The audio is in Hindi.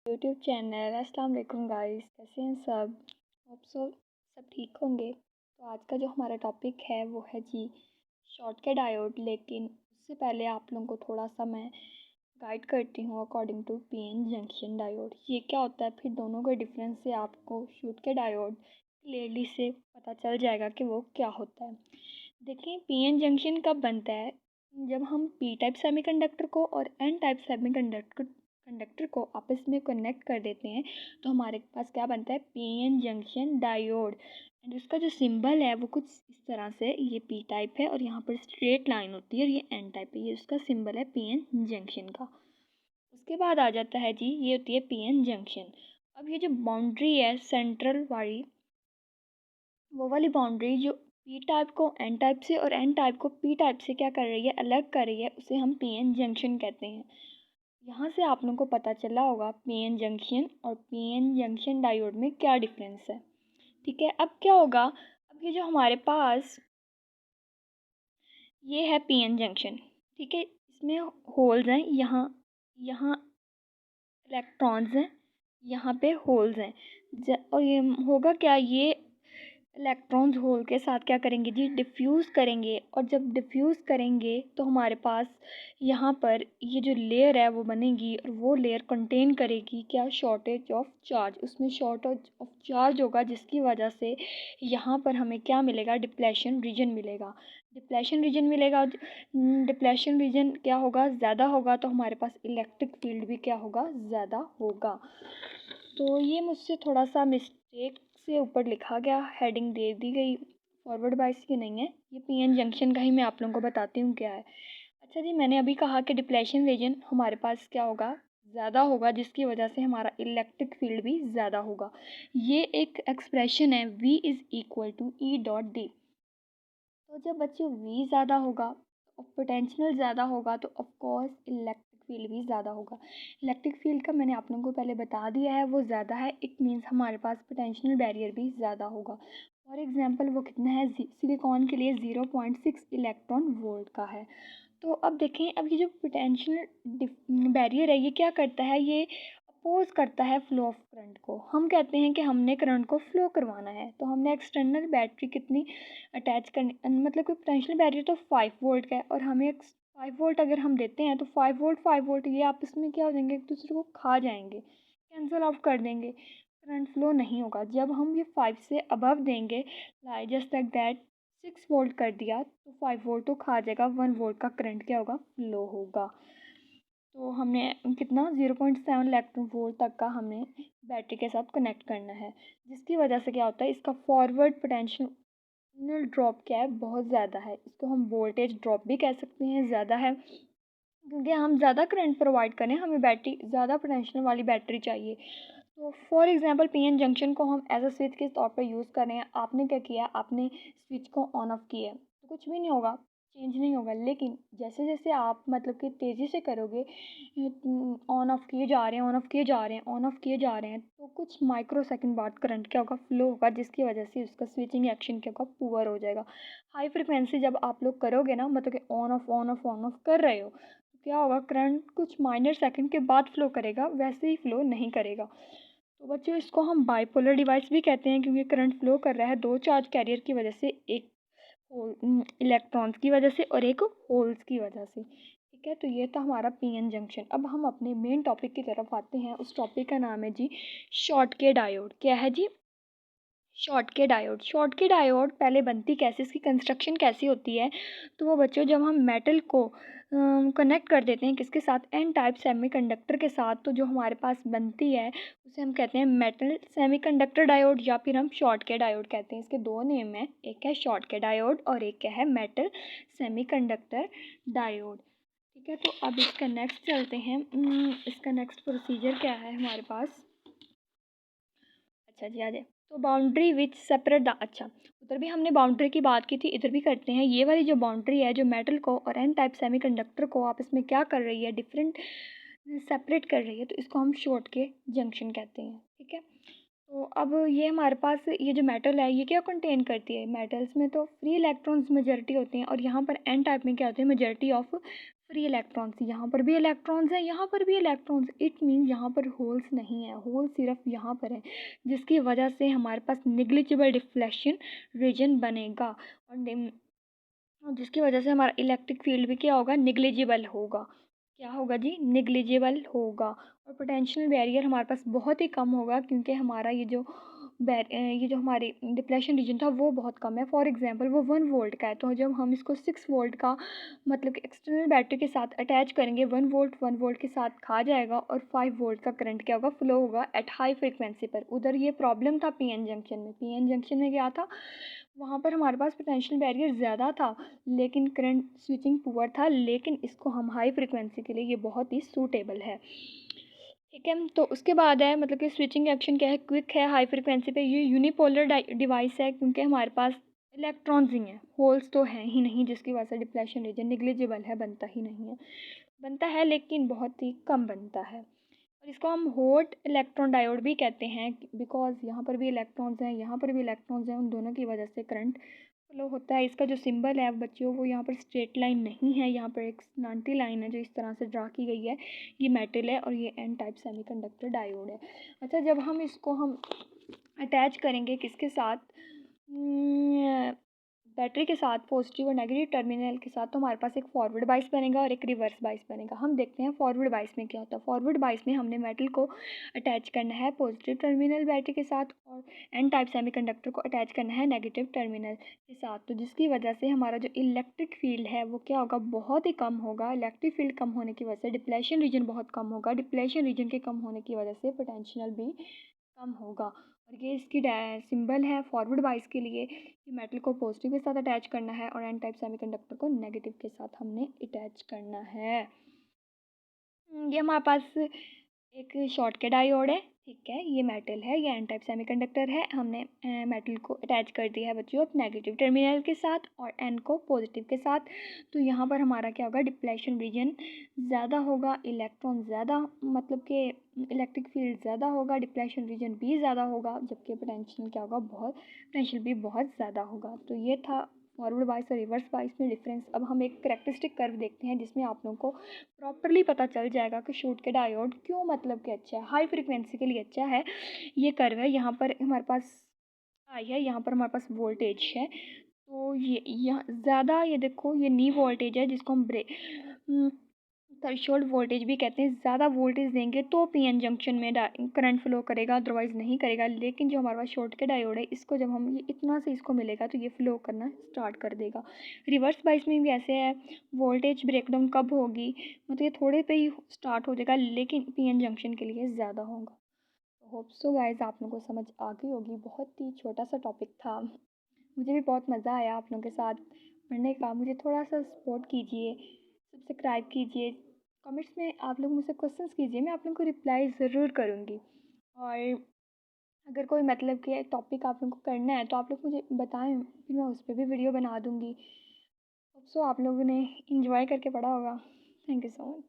YouTube channel. अस्सलाम वालेकुम गाइस, कैसे हैं सब? होप सो सब ठीक होंगे। तो आज का जो हमारा टॉपिक है वो है जी शॉर्टकट डायोड। लेकिन उससे पहले आप लोगों को थोड़ा सा मैं गाइड करती हूँ according to PN junction diode. ये क्या होता है, फिर दोनों के डिफरेंस से आपको शॉर्टकट डायोड क्लियरली से पता चल जाएगा कि वो क्या होता है। देखिए, पीएन जंक्शन कब बनता है? जब हम पी टाइप सेमीकंडक्टर को और एन टाइप सेमीकंडक्टर को आपस में कनेक्ट कर देते हैं तो हमारे पास क्या बनता है? PN junction diode. एंड उसका जो सिंबल है वो कुछ इस तरह से, ये पी टाइप है और यहाँ पर स्ट्रेट लाइन होती है और ये एन टाइप है। ये उसका सिंबल है पीएन जंक्शन का। उसके बाद आ जाता है जी, ये होती है पीएन जंक्शन। अब ये जो बाउंड्री है सेंट्रल वाली, वो वाली बाउंड्री जो पी टाइप को एन टाइप से और एन टाइप को पी टाइप से क्या कर रही है, अलग कर रही है, उसे हम पीएन जंक्शन कहते हैं। यहाँ से आप लोगों को पता चला होगा पीएन जंक्शन और पीएन जंक्शन डायोड में क्या डिफरेंस है। ठीक है, अब क्या होगा, अब ये जो हमारे पास ये है पीएन जंक्शन। ठीक है, इसमें होल्स हैं, यहाँ यहाँ इलेक्ट्रॉन्स हैं, यहाँ पे होल्स हैं। और ये होगा क्या, ये इलेक्ट्रॉन्स होल के साथ क्या करेंगे जी, डिफ्यूज़ करेंगे। और जब डिफ्यूज़ करेंगे तो हमारे पास यहाँ पर ये जो लेयर है वो बनेगी और वो लेयर कंटेन करेगी क्या, शॉर्टेज ऑफ चार्ज। उसमें शॉर्टेज ऑफ चार्ज होगा जिसकी वजह से यहाँ पर हमें क्या मिलेगा, डिप्लेशन रीजन मिलेगा। डिप्लेशन रीजन मिलेगा, डिप्लेशन रीजन क्या होगा, ज़्यादा होगा तो हमारे पास इलेक्ट्रिक फील्ड भी क्या होगा, ज़्यादा होगा। तो ये मुझसे थोड़ा सा मिस्टेक से ऊपर लिखा गया, हेडिंग दे दी गई, फॉरवर्ड बाइस की नहीं है। ये पीएन जंक्शन का ही मैं आप लोगों को बताती हूँ क्या है। अच्छा जी, मैंने अभी कहा कि डिप्लेशन रीजन हमारे पास क्या होगा, ज़्यादा होगा, जिसकी वजह से हमारा इलेक्ट्रिक फील्ड भी ज़्यादा होगा। ये एक एक्सप्रेशन है, V is equal to E dot D. तो जब बच्चों V ज़्यादा होगा और पोटेंशियल ज़्यादा होगा तो ऑफकोर्स इलेक्ट्रिक फील्ड भी ज़्यादा होगा। इलेक्ट्रिक फील्ड का मैंने आप लोगों को पहले बता दिया है, वो ज़्यादा है, इट मीन्स हमारे पास पोटेंशियल बैरियर भी ज़्यादा होगा। फॉर एग्जांपल वो कितना है, सिलिकॉन के लिए 0.6 इलेक्ट्रॉन वोल्ट का है। तो अब देखें, अब ये जो पोटेंशियल बैरियर है ये क्या करता है, ये अपोज करता है फ्लो ऑफ करंट को। हम कहते हैं कि हमने करंट को फ्लो करवाना है तो हमने एक्सटर्नल बैटरी कितनी अटैच करनी, मतलब कि पोटेंशियल बैरियर तो 5 वोल्ट का है और हमें 5 वोल्ट अगर हम देते हैं तो 5 वोल्ट ये आपस में क्या हो जाएंगे, एक दूसरे को खा जाएंगे, कैंसिल ऑफ कर देंगे, करंट फ्लो नहीं होगा। जब हम ये 5 से अबव देंगे, जस्ट लाइक दैट 6 वोल्ट कर दिया तो 5 वोल्ट तो खा जाएगा, 1 वोल्ट का करंट क्या होगा, फ्लो होगा। तो हमने कितना 0.7 इलेक्ट्रॉन वोल्ट तक का हमने बैटरी के साथ कनेक्ट करना है, जिसकी वजह से क्या होता है, इसका फॉरवर्ड पोटेंशियल ड्रॉप क्या है, बहुत ज़्यादा है। इसको हम वोल्टेज ड्रॉप भी कह सकते हैं, ज़्यादा है क्योंकि हम ज़्यादा करंट प्रोवाइड करें, हमें बैटरी ज़्यादा पोटेंशियल वाली बैटरी चाहिए। तो फॉर एग्जांपल पीएन जंक्शन को हम एज अ स्विच के तौर पर यूज़ कर रहे हैं। आपने क्या किया, आपने स्विच को ऑन ऑफ किया तो कुछ भी नहीं होगा, चेंज नहीं होगा। लेकिन जैसे जैसे आप मतलब कि तेज़ी से करोगे, ऑन ऑफ किए जा रहे हैं, ऑन ऑफ किए जा रहे हैं, ऑन ऑफ किए जा रहे हैं, तो कुछ माइक्रो सेकंड बाद करंट क्या होगा, फ्लो होगा, जिसकी वजह से उसका स्विचिंग एक्शन क्या होगा, पुअर हो जाएगा। हाई फ्रिक्वेंसी जब आप लोग करोगे ना, मतलब कि on off on off on off कर रहे हो, तो क्या होगा, करंट कुछ माइनर सेकंड के बाद फ्लो करेगा, वैसे ही फ्लो नहीं करेगा। तो बच्चों, इसको हम बाइपोलर डिवाइस भी कहते हैं क्योंकि करंट फ्लो कर रहा है दो चार्ज कैरियर की वजह से, एक इलेक्ट्रॉन्स की वजह से और एक होल्स की वजह से। ठीक है, तो ये था हमारा पीएन जंक्शन। अब हम अपने मेन टॉपिक की तरफ आते हैं। उस टॉपिक का नाम है जी शॉटकी डायोड। क्या है जी, शॉटकी डायोड। शॉटकी डायोड पहले बनती कैसे, इसकी कंस्ट्रक्शन कैसी होती है, तो वो बच्चों, जब हम मेटल को कनेक्ट कर देते हैं किसके साथ, एन टाइप सेमीकंडक्टर के साथ, तो जो हमारे पास बनती है उसे हम कहते हैं मेटल सेमीकंडक्टर डायोड या फिर हम शॉटकी डायोड कहते हैं। इसके दो नेम हैं, एक है शॉटकी डायोड और एक क्या है, मेटल सेमीकंडक्टर डायोड। ठीक है, तो अब इसका नेक्स्ट चलते हैं। इसका नेक्स्ट प्रोसीजर क्या है हमारे पास। अच्छा जी, आ जाए। तो बाउंड्री विच सेपरेट द, अच्छा, उधर भी हमने बाउंड्री की बात की थी, इधर भी करते हैं। ये वाली जो बाउंड्री है जो मेटल को और एन टाइप सेमीकंडक्टर को आपस में क्या कर रही है, डिफरेंट सेपरेट कर रही है, तो इसको हम शॉटकी जंक्शन कहते हैं। ठीक है, तो अब ये हमारे पास ये जो मेटल है ये क्या कंटेन करती है, मेटल्स में तो फ्री इलेक्ट्रॉन्स मेजॉरिटी होते हैं और यहाँ पर एन टाइप में क्या होते हैं, मेजॉरिटी ऑफ फ्री इलेक्ट्रॉन्स, यहाँ पर भी इलेक्ट्रॉन्स हैं, यहाँ पर भी इलेक्ट्रॉन्स। इट मीन्स यहाँ पर होल्स नहीं है, होल सिर्फ यहाँ पर है, जिसकी वजह से हमारे पास निग्लिजिबल डिफ्लेक्शन रीजन बनेगा और जिसकी वजह से हमारा इलेक्ट्रिक फील्ड भी क्या होगा, निग्लिजिबल होगा। क्या होगा जी, निग्लिजिबल होगा। और पोटेंशियल बैरियर हमारे पास बहुत ही कम होगा, क्योंकि हमारा ये जो हमारी डिप्लेशन रीजन था वो बहुत कम है। फॉर एग्जांपल वो 1 वोल्ट का है, तो जब हम इसको 6 वोल्ट का मतलब कि एक्सटर्नल बैटरी के साथ अटैच करेंगे, 1 वोल्ट के साथ खा जाएगा और 5 वोल्ट का करंट क्या होगा, फ्लो होगा एट हाई फ्रिक्वेंसी पर। उधर ये प्रॉब्लम था पीएन जंक्शन में। पीएन जंक्शन में क्या था, वहाँ पर हमारे पास पोटेंशियल बैरियर ज़्यादा था, लेकिन करंट स्विचिंग पुअर था, लेकिन इसको हम हाई फ्रिक्वेंसी के लिए ये बहुत ही सूटेबल है। ठीक है, तो उसके बाद है मतलब कि स्विचिंग एक्शन क्या है, क्विक है, हाई फ्रिक्वेंसी पे। ये यूनिपोलर डिवाइस है, क्योंकि हमारे पास इलेक्ट्रॉन्स ही हैं, होल्स तो हैं ही नहीं, जिसकी वजह से डिप्लेशन रीजन निग्लिजिबल है, बनता ही नहीं है। बनता है लेकिन बहुत ही कम बनता है। और इसको हम हॉट इलेक्ट्रॉन डायोड भी कहते हैं, बिकॉज यहाँ पर भी इलेक्ट्रॉन्स हैं, यहाँ पर भी इलेक्ट्रॉन्स हैं, उन दोनों की वजह से करंट फ्लो होता है। इसका जो सिंबल है बच्चों, वो यहाँ पर स्ट्रेट लाइन नहीं है, यहाँ पर एक स्लांटी लाइन है जो इस तरह से ड्रा की गई है। ये मेटल है और ये एन टाइप सेमीकंडक्टर डायोड है। अच्छा, जब हम इसको अटैच करेंगे किसके साथ, बैटरी के साथ, पॉजिटिव और नेगेटिव टर्मिनल के साथ, तो हमारे पास एक फॉरवर्ड बाइस बनेगा और एक रिवर्स बाइस बनेगा। हम देखते हैं फॉरवर्ड बाइस में क्या होता है। फॉरवर्ड बाइस में हमने मेटल को अटैच करना है पॉजिटिव टर्मिनल बैटरी के साथ, और एन टाइप सेमीकंडक्टर को अटैच करना है नेगेटिव टर्मिनल के साथ। तो जिसकी वजह से हमारा जो इलेक्ट्रिक फील्ड है वो क्या होगा, बहुत ही कम होगा। इलेक्ट्रिक फील्ड कम होने की वजह से डिप्लेशन रीजन बहुत कम होगा। डिप्लेशन रीजन के कम होने की वजह से पोटेंशियल भी कम होगा। और ये इसकी सिंबल है फॉरवर्ड बाइस के लिए कि मेटल को पॉजिटिव के साथ अटैच करना है और एन टाइप सेमीकंडक्टर को नेगेटिव के साथ हमने अटैच करना है। ये हमारे पास एक शॉर्ट के डायोड है, ठीक है, ये मेटल है, ये एन टाइप सेमीकंडक्टर है। हमने मेटल को अटैच कर दिया है बच्चों नेगेटिव टर्मिनल के साथ और एन को पॉजिटिव के साथ। तो यहाँ पर हमारा क्या होगा, डिप्लेशन रीजन ज़्यादा होगा, इलेक्ट्रॉन ज़्यादा मतलब कि इलेक्ट्रिक फील्ड ज़्यादा होगा, डिप्लेशन रीजन भी ज़्यादा होगा, जबकि पोटेंशियल क्या होगा, पोटेंशियल भी बहुत ज़्यादा होगा। तो ये था फॉरवर्ड बाइस और रिवर्स बाइस में डिफरेंस। अब हम एक करैक्टरिस्टिक कर्व देखते हैं, जिसमें आप लोगों को प्रॉपरली पता चल जाएगा कि शॉर्ट के डायोड क्यों मतलब कि अच्छा है, हाई फ्रिक्वेंसी के लिए अच्छा है। ये कर्व है, यहाँ पर हमारे पास आई है, यहाँ पर हमारे पास वोल्टेज है। तो ये यहाँ ज़्यादा, ये देखो ये नी वोल्टेज है, जिसको हम थ्रेशोल्ड वोल्टेज भी कहते हैं। ज़्यादा वोल्टेज देंगे तो पीएन जंक्शन में करंट फ्लो करेगा, अदरवाइज़ नहीं करेगा। लेकिन जो हमारे पास शॉर्ट के डायोड है, इसको जब हम ये इतना से इसको मिलेगा तो ये फ्लो करना स्टार्ट कर देगा। रिवर्स बाइस में भी ऐसे है, वोल्टेज ब्रेकडाउन कब होगी, मतलब ये थोड़े पे ही स्टार्ट हो जाएगा, लेकिन पीएन जंक्शन के लिए ज़्यादा होगा। तो होप सो गाइज आप लोगों को समझ आ गई होगी। बहुत ही छोटा सा टॉपिक था, मुझे भी बहुत मज़ा आया आप लोगों के साथ पढ़ने का। मुझे थोड़ा सा सपोर्ट कीजिए, सब्सक्राइब कीजिए, कमेंट्स में आप लोग मुझसे क्वेश्चंस कीजिए, मैं आप लोगों को रिप्लाई ज़रूर करूँगी। और अगर कोई मतलब कि टॉपिक आप लोगों को करना है तो आप लोग मुझे बताएं, फिर मैं उस पर भी वीडियो बना दूँगी। सो आप लोगों ने इंजॉय करके पढ़ा होगा। Thank you so much.